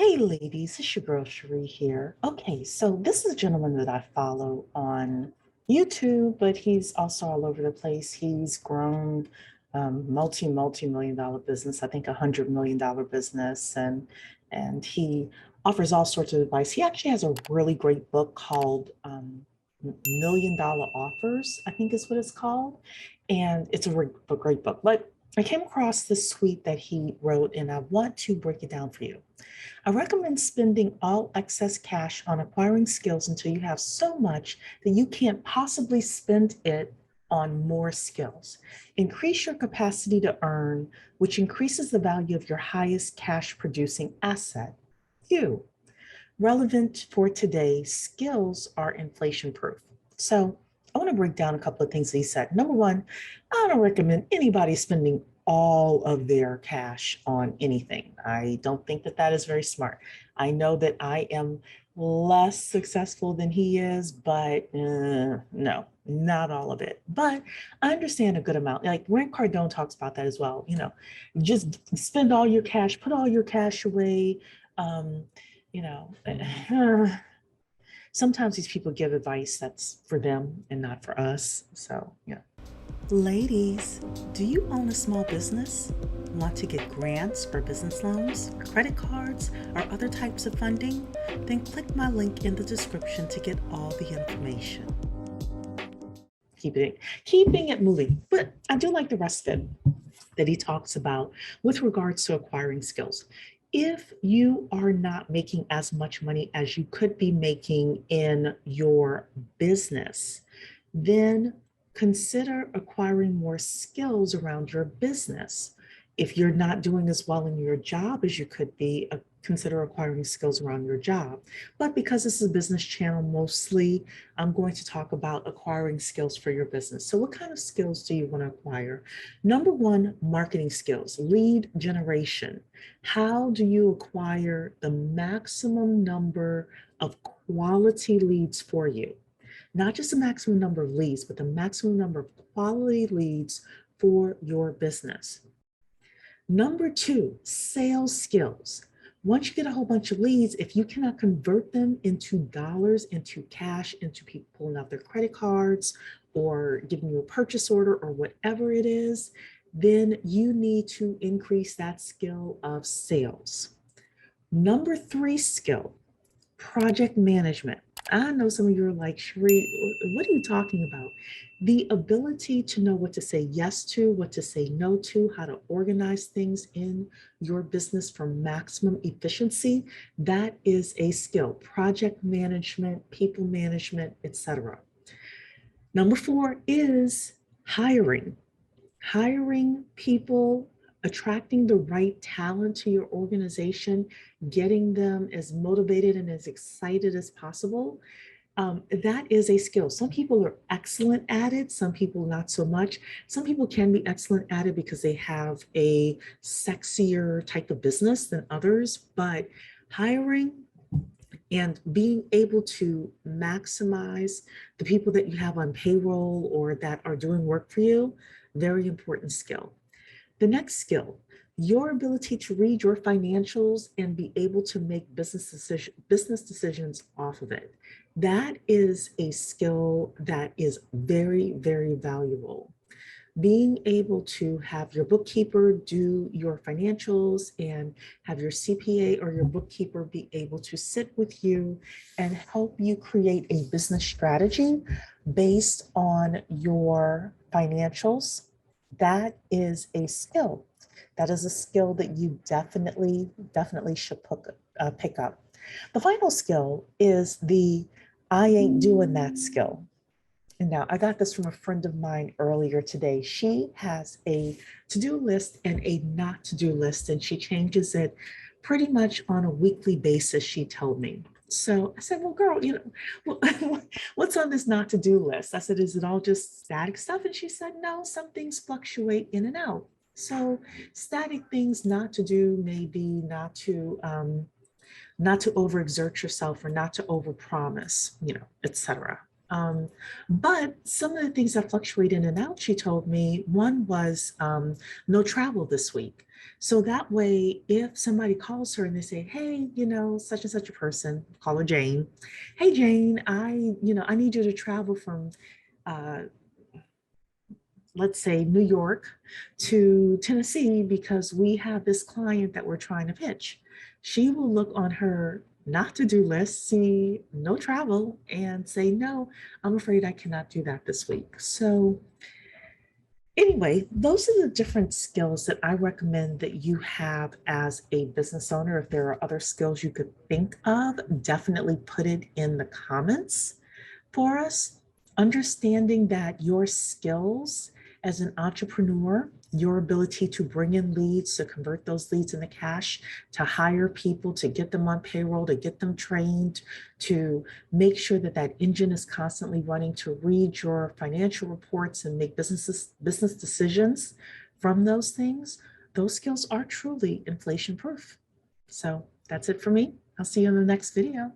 Hey ladies, it's your girl Cherie here. Okay, so this is a gentleman that I follow on YouTube, but he's also all over the place. He's grown multi-million dollar business, I think $100 million business, and he offers all sorts of advice. He actually has a really great book called Million Dollar Offers, I think is what it's called. And it's a great book. But I came across this tweet that he wrote, and I want to break it down for you. I recommend spending all excess cash on acquiring skills until you have so much that you can't possibly spend it on more skills. Increase your capacity to earn, which increases the value of your highest cash producing asset, you. Relevant for today, skills are inflation proof. So I want to break down a couple of things that he said. Number one, I don't recommend anybody spending all of their cash on anything. I don't think that that is very smart. I know that I am less successful than he is, but no, not all of it. But I understand a good amount. Like Grant Cardone talks about that as well. Just spend all your cash, put all your cash away. Um, you know, Sometimes these people give advice that's for them and not for us. So, yeah. Ladies, do you own a small business? Want to get grants or business loans, credit cards, or other types of funding? Then click my link in the description to get all the information. Keeping it moving. But I do like the rest of it that he talks about with regards to acquiring skills. If you are not making as much money as you could be making in your business, then consider acquiring more skills around your business. If you're not doing as well in your job as you could be, consider acquiring skills around your job. But because this is a business channel, mostly I'm going to talk about acquiring skills for your business. So what kind of skills do you want to acquire? Number one, marketing skills, lead generation. How do you acquire the maximum number of quality leads for you? Not just the maximum number of leads, but the maximum number of quality leads for your business. Number two, sales skills. Once you get a whole bunch of leads, if you cannot convert them into dollars, into cash, into people pulling out their credit cards or giving you a purchase order or whatever it is, then you need to increase that skill of sales. Number three skill, project management. I know some of you are like, Sheree, what are you talking about? The ability to know what to say yes to, what to say no to, how to organize things in your business for maximum efficiency, that is a skill. Project management, people management, etc. Number four is hiring. Hiring people, attracting the right talent to your organization, getting them as motivated and as excited as possible. That is a skill. Some people are excellent at it, some people not so much. Some people can be excellent at it because they have a sexier type of business than others, but hiring and being able to maximize the people that you have on payroll or that are doing work for you, very important skill. The next skill, your ability to read your financials and be able to make business decisions off of it. That is a skill that is very, very valuable. Being able to have your bookkeeper do your financials and have your CPA or your bookkeeper be able to sit with you and help you create a business strategy based on your financials, that is a skill. That is a skill that you definitely should pick up. The final skill is the I ain't doing that skill. And now I got this from a friend of mine earlier today. She has a to-do list and a not to-do list, and she changes it pretty much on a weekly basis, she told me. So I said, well, girl, what's on this not to-do list? I said, is it all just static stuff? And she said, no, some things fluctuate in and out. So static things not to do, maybe not to overexert yourself or not to overpromise, etc. But some of the things that fluctuate in and out, she told me, one was no travel this week. So that way, if somebody calls her and they say, hey, such and such a person, call her Jane. Hey, Jane, I need you to travel from, uh, let's say, New York to Tennessee because we have this client that we're trying to pitch. She will look on her not to do list, see no travel, and say, no, I'm afraid I cannot do that this week. So, anyway, those are the different skills that I recommend that you have as a business owner. If there are other skills you could think of, definitely put it in the comments for us. Understanding that your skills as an entrepreneur, your ability to bring in leads, to convert those leads into cash, to hire people, to get them on payroll, to get them trained, to make sure that that engine is constantly running, to read your financial reports and make business decisions from those things, those skills are truly inflation proof. So that's it for me. I'll see you in the next video.